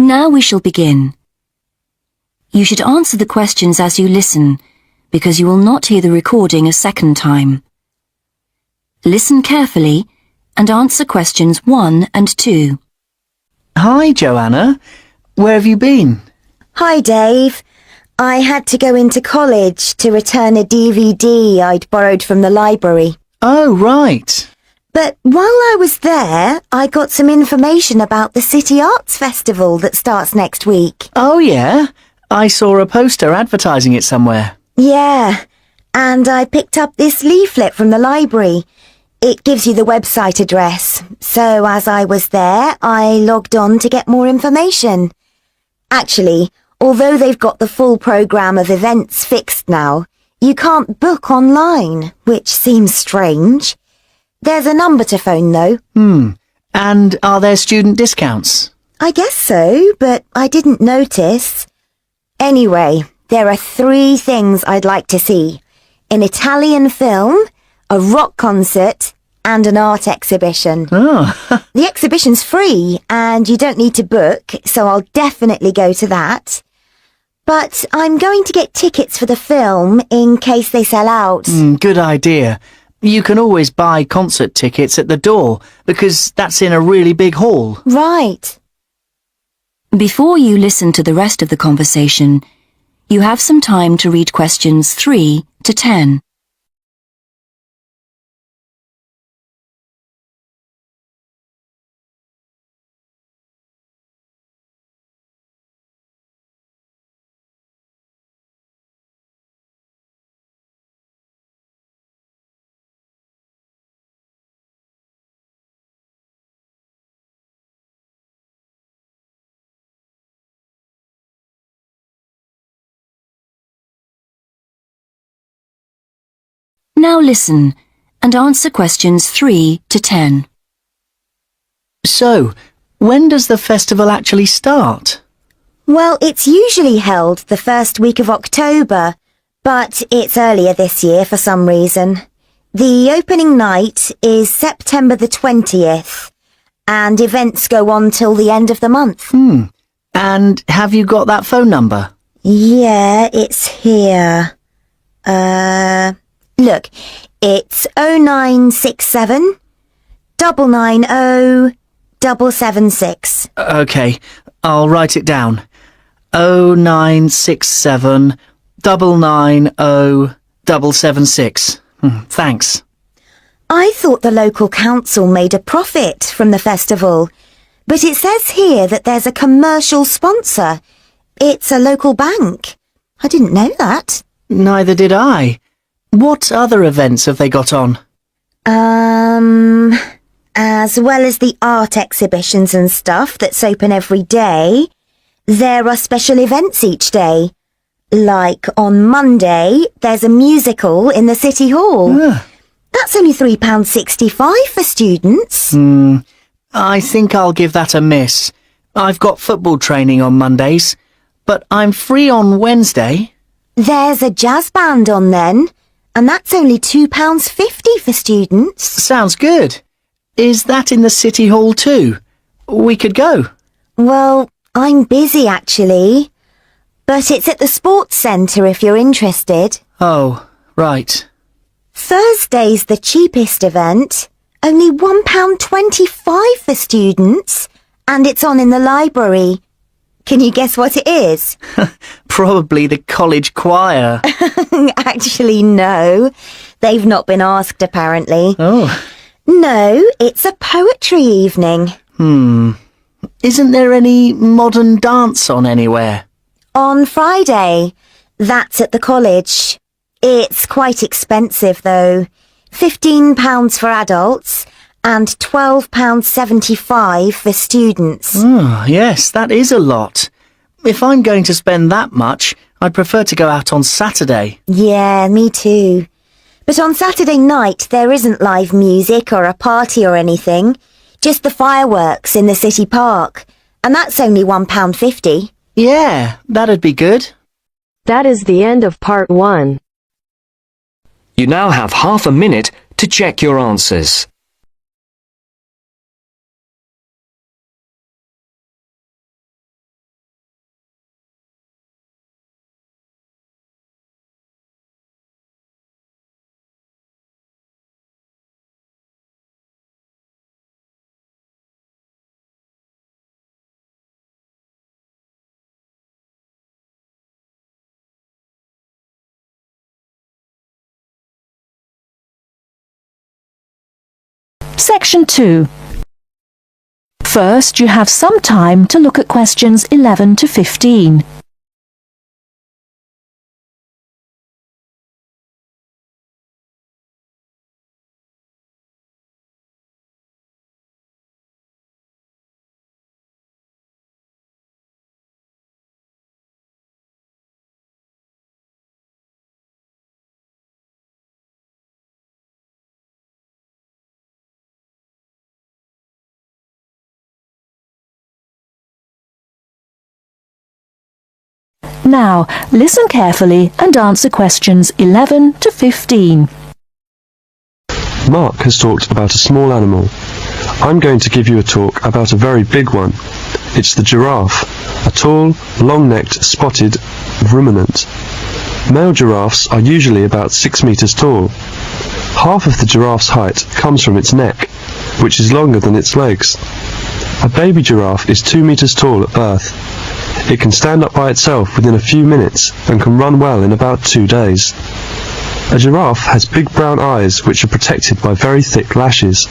Now we shall begin. You should answer the questions as you listen, because you will not hear the recording a second time. Listen carefully and answer questions 1 and 2. Hi, Joanna. Where have you been? Hi, Dave. I had to go into college to return a DVD I'd borrowed from the library. Oh, right. But while I was there, I got some information about the City Arts Festival that starts next week. Oh, yeah? I saw a poster advertising it somewhere. Yeah, and I picked up this leaflet from the library. It gives you the website address. So as I was there, I logged on to get more information. Actually, although they've got the full programme of events fixed now, you can't book online, which seems strange. There's a number to phone, though. And are there student discounts? I guess so, but I didn't notice. Anyway, there are 3 things I'd like to see. An Italian film, a rock concert, and an art exhibition. Oh, The exhibition's free, and you don't need to book, so I'll definitely go to that. But I'm going to get tickets for the film in case they sell out. good idea. You can always buy concert tickets at the door, because that's in a really big hall. Right. Before you listen to the rest of the conversation, you have some time to read questions 3 to 10. Now listen and answer questions 3 to 10. So, when does the festival actually start? Well, it's usually held the first week of October, but it's earlier this year for some reason. The opening night is September the 20th, and events go on till the end of the month. And have you got that phone number? Yeah, it's here. Look, it's 0967 990 776. Okay, I'll write it down. 0967 990 776. Thanks. I thought the local council made a profit from the festival, but it says here that there's a commercial sponsor. It's a local bank. I didn't know that. Neither did I. What other events have they got on? As well as the art exhibitions and stuff that's open every day, there are special events each day. Like on Monday, there's a musical in the City Hall. That's only £3.65 for students. I think I'll give that a miss. I've got football training on Mondays, but I'm free on Wednesday. There's a jazz band on then, and that's only £2.50 for students. Sounds good. Is that in the City Hall too? We could go. Well, I'm busy actually, but it's at the sports centre if you're interested. Oh, right. Thursday's the cheapest event, only £1.25 for students, and it's on in the library. Can you guess what it is? Probably the college choir. Actually, no. They've not been asked, apparently. Oh. No, it's a poetry evening. Isn't there any modern dance on anywhere? On Friday. That's at the college. It's quite expensive, though. £15 for adults and £12.75 for students. Oh, yes, that is a lot. If I'm going to spend that much, I'd prefer to go out on Saturday. Yeah, me too. But on Saturday night, there isn't live music or a party or anything. Just the fireworks in the city park. And that's only £1.50. Yeah, that'd be good. That is the end of part 1. You now have half a minute to check your answers. Section 2. First, you have some time to look at questions 11 to 15. Now, listen carefully and answer questions 11 to 15. Mark has talked about a small animal. I'm going to give you a talk about a very big one. It's the giraffe, a tall, long-necked, spotted ruminant. Male giraffes are usually about 6 meters tall. Half of the giraffe's height comes from its neck, which is longer than its legs. A baby giraffe is 2 meters tall at birth. It can stand up by itself within a few minutes and can run well in about 2 days. A giraffe has big brown eyes which are protected by very thick lashes.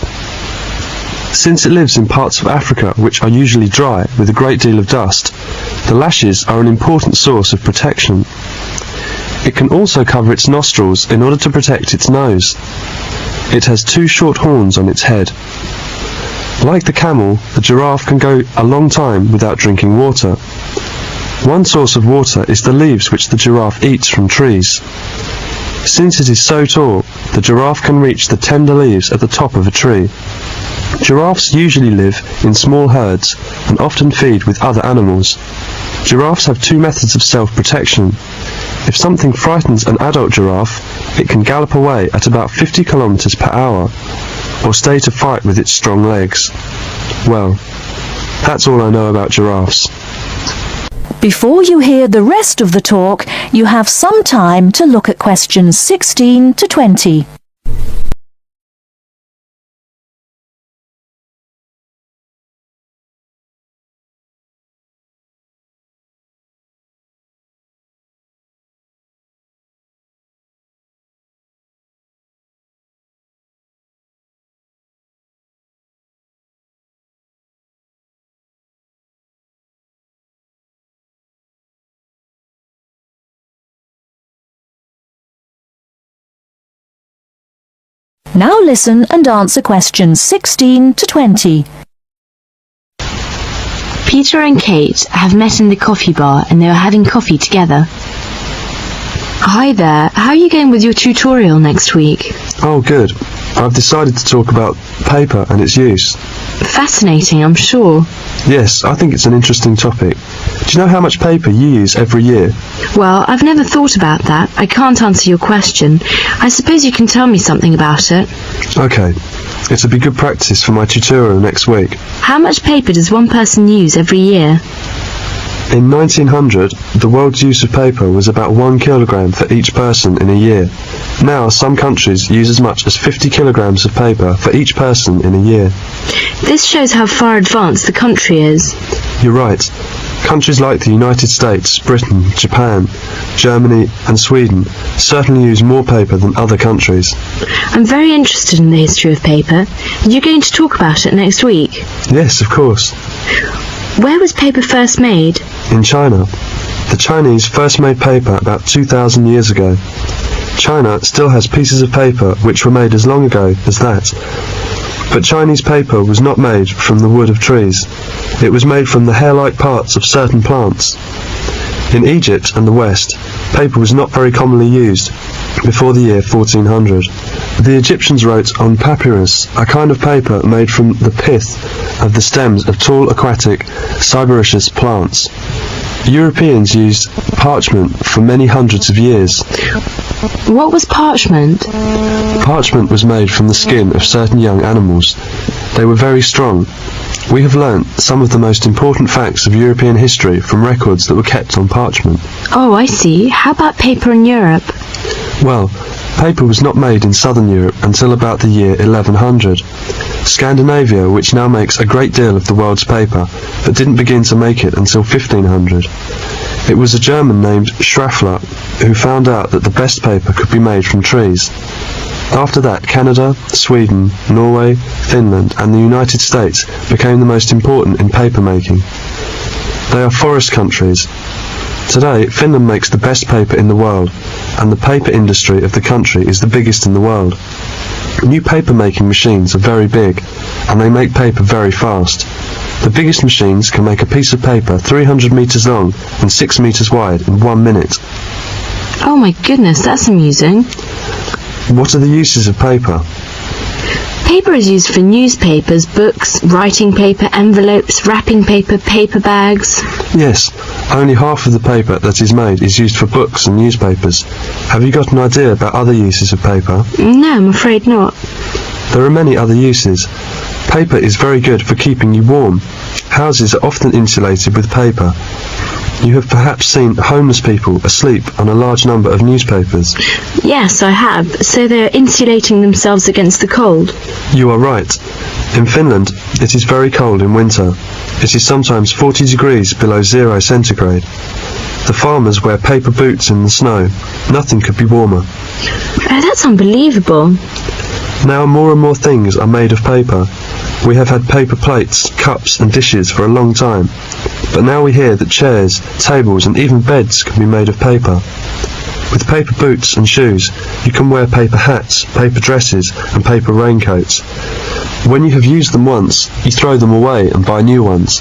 Since it lives in parts of Africa which are usually dry with a great deal of dust, the lashes are an important source of protection. It can also cover its nostrils in order to protect its nose. It has 2 short horns on its head. Like the camel, the giraffe can go a long time without drinking water. One source of water is the leaves which the giraffe eats from trees. Since it is so tall, the giraffe can reach the tender leaves at the top of a tree. Giraffes usually live in small herds and often feed with other animals. Giraffes have 2 methods of self-protection. If something frightens an adult giraffe, it can gallop away at about 50 kilometers per hour, or stay to fight with its strong legs. Well, that's all I know about giraffes. Before you hear the rest of the talk, you have some time to look at questions 16 to 20. Now listen and answer questions 16 to 20. Peter and Kate have met in the coffee bar and they are having coffee together. Hi there, how are you going with your tutorial next week? Oh, good. I've decided to talk about paper and its use. Fascinating, I'm sure. Yes, I think it's an interesting topic. Do you know how much paper you use every year? Well, I've never thought about that. I can't answer your question. I suppose you can tell me something about it. Okay. It'll be good practice for my tutorial next week. How much paper does one person use every year? In 1900, the world's use of paper was about 1 kilogram for each person in a year. Now, some countries use as much as 50 kilograms of paper for each person in a year. This shows how far advanced the country is. You're right. Countries like the United States, Britain, Japan, Germany and Sweden certainly use more paper than other countries. I'm very interested in the history of paper. Are you going to talk about it next week? Yes, of course. Where was paper first made? In China. The Chinese first made paper about 2,000 years ago. China still has pieces of paper which were made as long ago as that. But Chinese paper was not made from the wood of trees. It was made from the hair-like parts of certain plants. In Egypt and the West, paper was not very commonly used before the year 1400. The Egyptians wrote on papyrus, a kind of paper made from the pith of the stems of tall aquatic cyperaceous plants. Europeans used parchment for many hundreds of years. What was parchment? Parchment was made from the skin of certain young animals. They were very strong. We have learnt some of the most important facts of European history from records that were kept on parchment. Oh, I see. How about paper in Europe? Well, paper was not made in southern Europe until about the year 1100. Scandinavia, which now makes a great deal of the world's paper, but didn't begin to make it until 1500. It was a German named Schraffler who found out that the best paper could be made from trees. After that, Canada, Sweden, Norway, Finland and the United States became the most important in paper making. They are forest countries. Today, Finland makes the best paper in the world, and the paper industry of the country is the biggest in the world. New paper making machines are very big, and they make paper very fast. The biggest machines can make a piece of paper 300 meters long and 6 meters wide in 1 minute. Oh my goodness, that's amusing. What are the uses of paper? Paper is used for newspapers, books, writing paper, envelopes, wrapping paper, paper bags. Yes, only half of the paper that is made is used for books and newspapers. Have you got an idea about other uses of paper? No, I'm afraid not. There are many other uses. Paper is very good for keeping you warm. Houses are often insulated with paper. You have perhaps seen homeless people asleep on a large number of newspapers. Yes, I have. So they're insulating themselves against the cold. You are right. In Finland, it is very cold in winter. It is sometimes 40 degrees below 0 centigrade. The farmers wear paper boots in the snow. Nothing could be warmer. Oh, that's unbelievable. Now more and more things are made of paper. We have had paper plates, cups and dishes for a long time. But now we hear that chairs, tables and even beds can be made of paper. With paper boots and shoes, you can wear paper hats, paper dresses and paper raincoats. When you have used them once, you throw them away and buy new ones.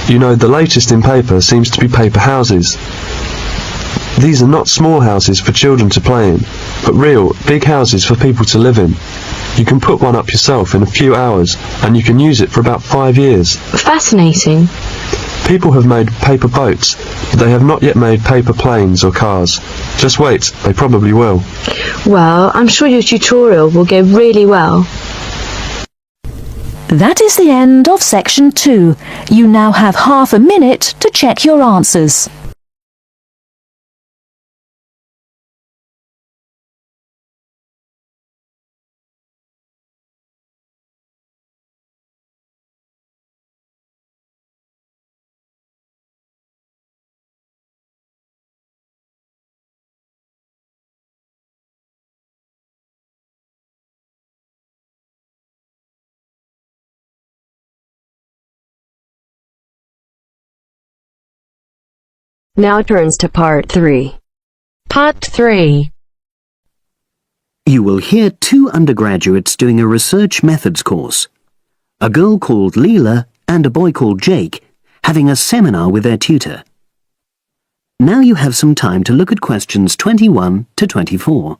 You know, the latest in paper seems to be paper houses. These are not small houses for children to play in, but real, big houses for people to live in. You can put one up yourself in a few hours, and you can use it for about 5 years. Fascinating. People have made paper boats, but they have not yet made paper planes or cars. Just wait, they probably will. Well, I'm sure your tutorial will go really well. That is the end of section 2. You now have half a minute to check your answers. Now turns to part 3. Part 3. You will hear 2 undergraduates doing a research methods course. A girl called Leela and a boy called Jake having a seminar with their tutor. Now you have some time to look at questions 21 to 24.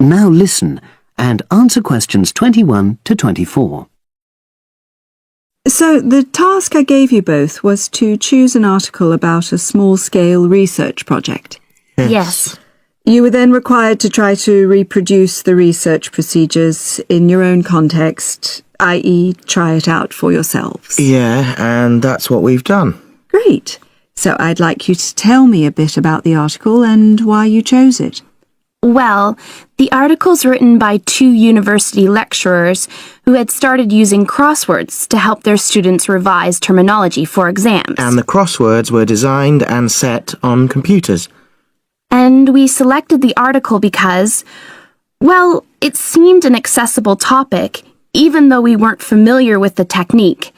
Now listen and answer questions 21 to 24. So the task I gave you both was to choose an article about a small-scale research project. Yes. You were then required to try to reproduce the research procedures in your own context, i.e. try it out for yourselves. Yeah, and that's what we've done. Great. So I'd like you to tell me a bit about the article and why you chose it. Well, the article's written by 2 university lecturers who had started using crosswords to help their students revise terminology for exams. And the crosswords were designed and set on computers. And we selected the article because, well, it seemed an accessible topic, even though we weren't familiar with the technique.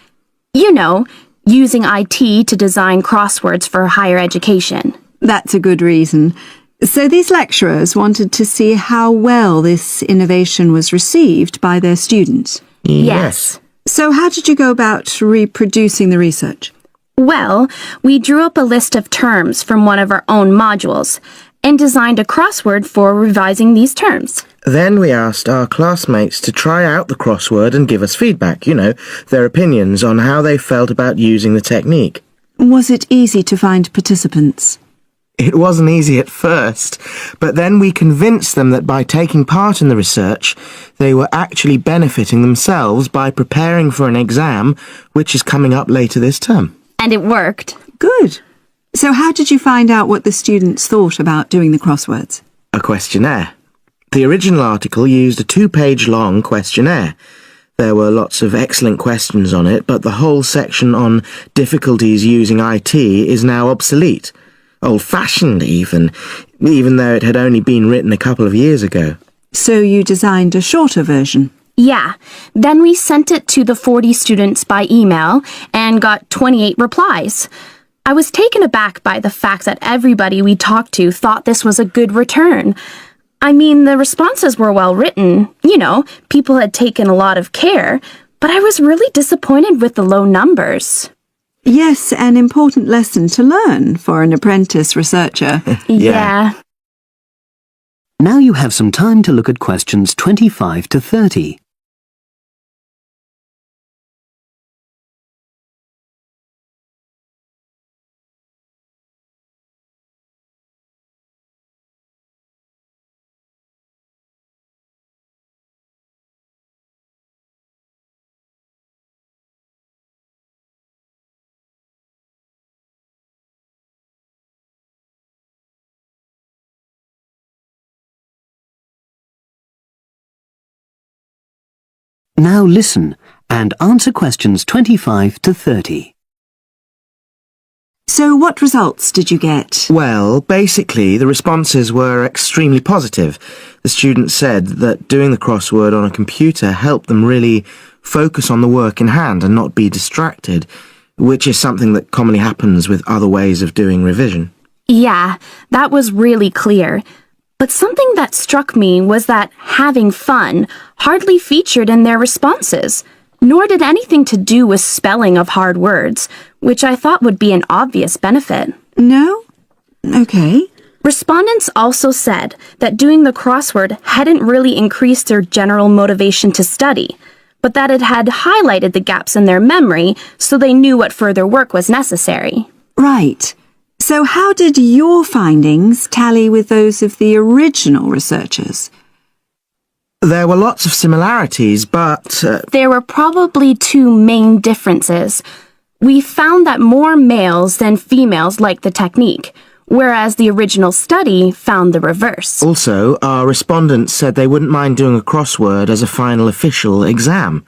You know, using IT to design crosswords for higher education. That's a good reason. So these lecturers wanted to see how well this innovation was received by their students. Yes. So how did you go about reproducing the research? Well, we drew up a list of terms from one of our own modules and designed a crossword for revising these terms. Then we asked our classmates to try out the crossword and give us feedback, their opinions on how they felt about using the technique. Was it easy to find participants? It wasn't easy at first, but then we convinced them that by taking part in the research, they were actually benefiting themselves by preparing for an exam which is coming up later this term. And it worked. Good. So how did you find out what the students thought about doing the crosswords? A questionnaire. The original article used a 2-page long questionnaire. There were lots of excellent questions on it, but the whole section on difficulties using IT is now obsolete. Old-fashioned, even though it had only been written a couple of years ago. So you designed a shorter version? Yeah. Then we sent it to the 40 students by email and got 28 replies. I was taken aback by the fact that everybody we talked to thought this was a good return. I mean, the responses were well written. You know, people had taken a lot of care, but I was really disappointed with the low numbers. Yes, an important lesson to learn for an apprentice researcher. Yeah. Now you have some time to look at questions 25 to 30. Now listen and answer questions 25 to 30. So what results did you get? Well, basically, the responses were extremely positive. The students said that doing the crossword on a computer helped them really focus on the work in hand and not be distracted, which is something that commonly happens with other ways of doing revision. Yeah, that was really clear. But something that struck me was that having fun hardly featured in their responses, nor did anything to do with spelling of hard words, which I thought would be an obvious benefit. No? Okay. Respondents also said that doing the crossword hadn't really increased their general motivation to study, but that it had highlighted the gaps in their memory so they knew what further work was necessary. Right. So how did your findings tally with those of the original researchers? There were lots of similarities, but... There were probably two main differences. We found that more males than females liked the technique, whereas the original study found the reverse. Also, our respondents said they wouldn't mind doing a crossword as a final official exam.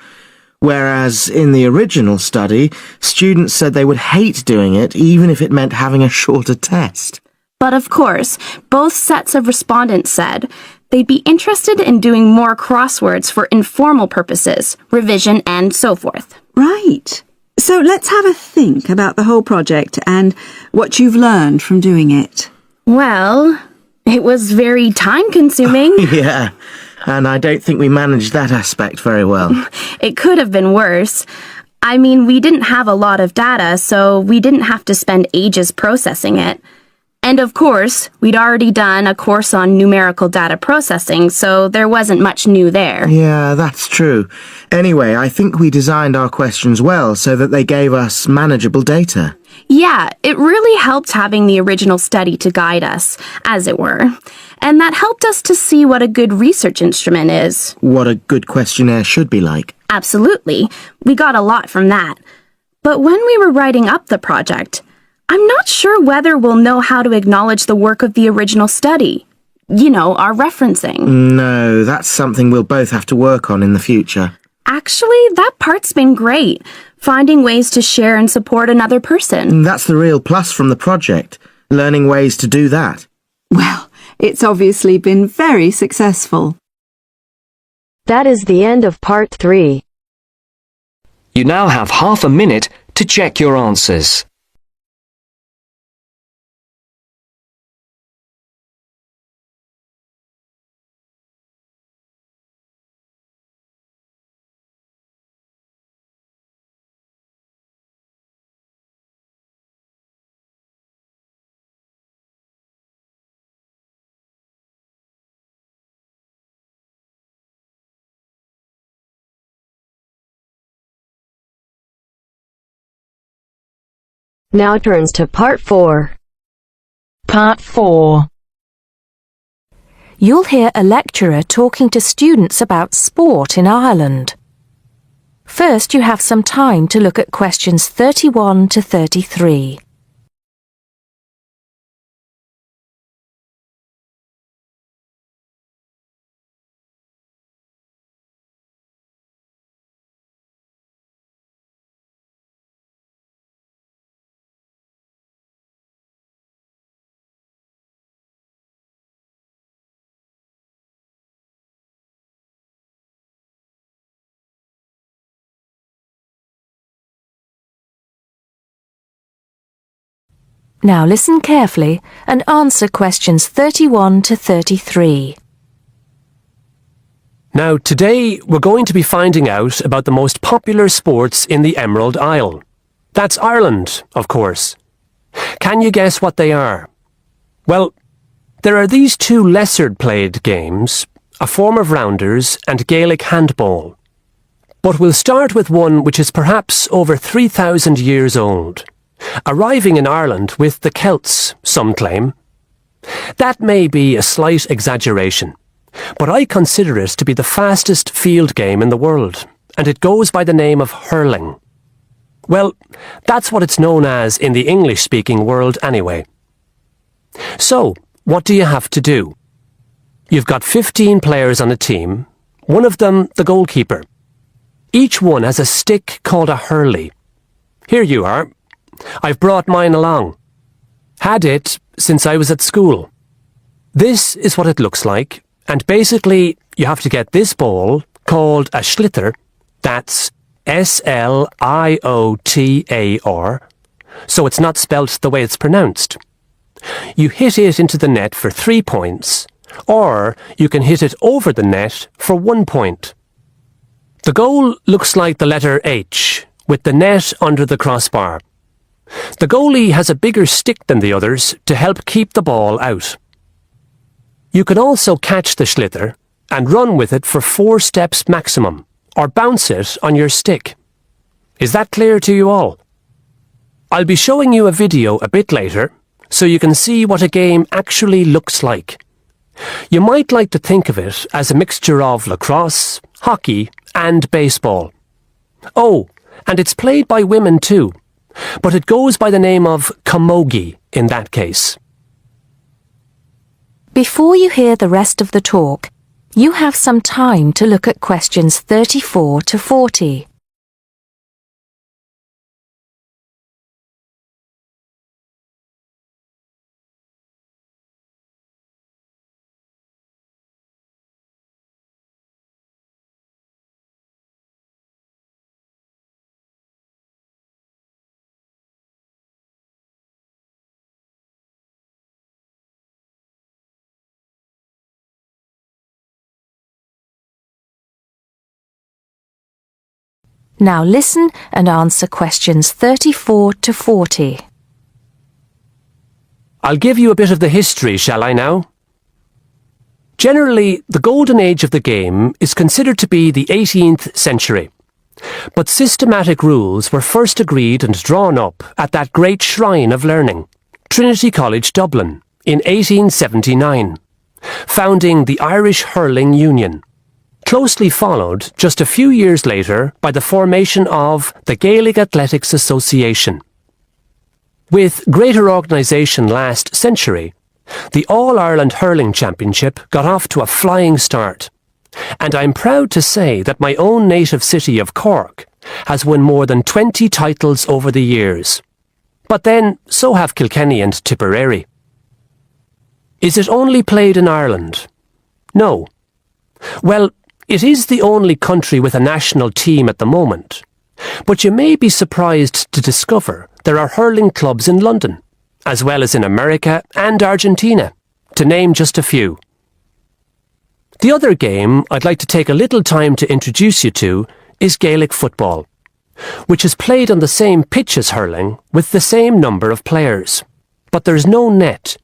Whereas in the original study, students said they would hate doing it even if it meant having a shorter test. But of course, both sets of respondents said they'd be interested in doing more crosswords for informal purposes, revision, and so forth. Right. So let's have a think about the whole project and what you've learned from doing it. Well, it was very time-consuming. Yeah, and I don't think we managed that aspect very well. It could have been worse. I mean, we didn't have a lot of data, so we didn't have to spend ages processing it. And of course, we'd already done a course on numerical data processing, so there wasn't much new there. Yeah, that's true. Anyway, I think we designed our questions well so that they gave us manageable data. Yeah, it really helped having the original study to guide us, as it were. And that helped us to see what a good research instrument is. What a good questionnaire should be like. Absolutely. We got a lot from that. But when we were writing up the project, I'm not sure whether we'll know how to acknowledge the work of the original study. You know, our referencing. No, that's something we'll both have to work on in the future. Actually, that part's been great. Finding ways to share and support another person. That's the real plus from the project. Learning ways to do that. Well, it's obviously been very successful. That is the end of part 3. You now have half a minute to check your answers. Now turns to part 4. Part 4. You'll hear a lecturer talking to students about sport in Ireland. First, you have some time to look at questions 31 to 33. Now listen carefully and answer questions 31 to 33. Now, today we're going to be finding out about the most popular sports in the Emerald Isle. That's Ireland, of course. Can you guess what they are? Well, there are these two lesser-played games, a form of rounders and Gaelic handball. But we'll start with one which is perhaps over 3,000 years old, arriving in Ireland with the Celts, some claim. That may be a slight exaggeration, but I consider it to be the fastest field game in the world, and it goes by the name of hurling. Well, that's what it's known as in the English-speaking world anyway. So, what do you have to do? You've got 15 players on a team, one of them the goalkeeper. Each one has a stick called a hurley. Here you are. I've brought mine along. Had it since I was at school. This is what it looks like, and basically you have to get this ball, called a sliotar, that's S-L-I-O-T-A-R, so it's not spelt the way it's pronounced. You hit it into the net for 3 points, or you can hit it over the net for 1 point. The goal looks like the letter H, with the net under the crossbar. The goalie has a bigger stick than the others to help keep the ball out. You can also catch the sliotar and run with it for 4 steps maximum, or bounce it on your stick. Is that clear to you all? I'll be showing you a video a bit later, so you can see what a game actually looks like. You might like to think of it as a mixture of lacrosse, hockey, and baseball. Oh, and it's played by women too, but it goes by the name of camogie in that case. Before you hear the rest of the talk, you have some time to look at questions 34 to 40. Now listen and answer questions 34 to 40. I'll give you a bit of the history, shall I now? Generally, the golden age of the game is considered to be the 18th century. But systematic rules were first agreed and drawn up at that great shrine of learning, Trinity College Dublin, in 1879, founding the Irish Hurling Union, closely followed just a few years later by the formation of the Gaelic Athletics Association. With greater organisation last century, the All-Ireland Hurling Championship got off to a flying start, and I'm proud to say that my own native city of Cork has won more than 20 titles over the years. But then, so have Kilkenny and Tipperary. Is it only played in Ireland? No. Well, it is the only country with a national team at the moment, but you may be surprised to discover there are hurling clubs in London, as well as in America and Argentina, to name just a few. The other game I'd like to take a little time to introduce you to is Gaelic football, which is played on the same pitch as hurling with the same number of players, but there's no net.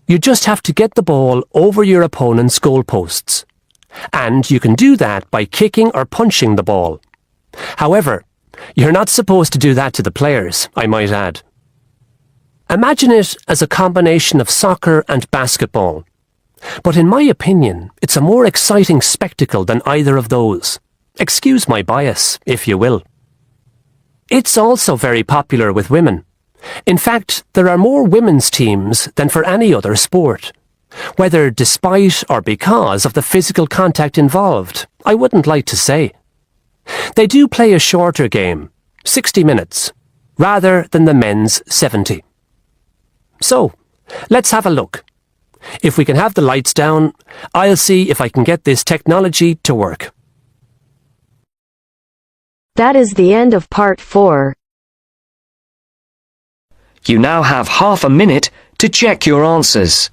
You just have to get the ball over your opponent's goalposts, and you can do that by kicking or punching the ball. However, you're not supposed to do that to the players, I might add. Imagine it as a combination of soccer and basketball. But in my opinion, it's a more exciting spectacle than either of those. Excuse my bias, if you will. It's also very popular with women. In fact, there are more women's teams than for any other sport. Whether despite or because of the physical contact involved, I wouldn't like to say. They do play a shorter game, 60 minutes, rather than the men's 70. So, let's have a look. If we can have the lights down, I'll see if I can get this technology to work. That is the end of part 4. You now have half a minute to check your answers.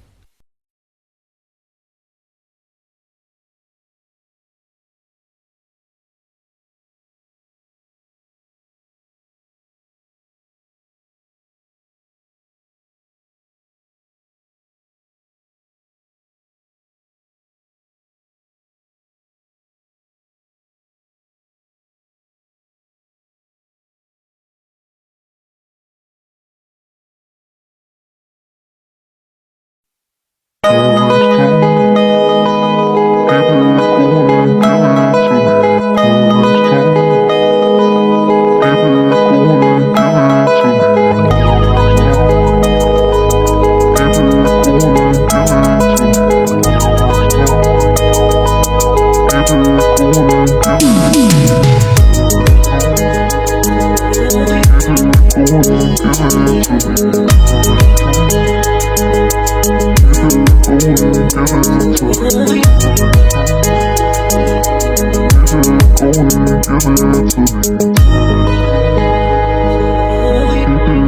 Thank you.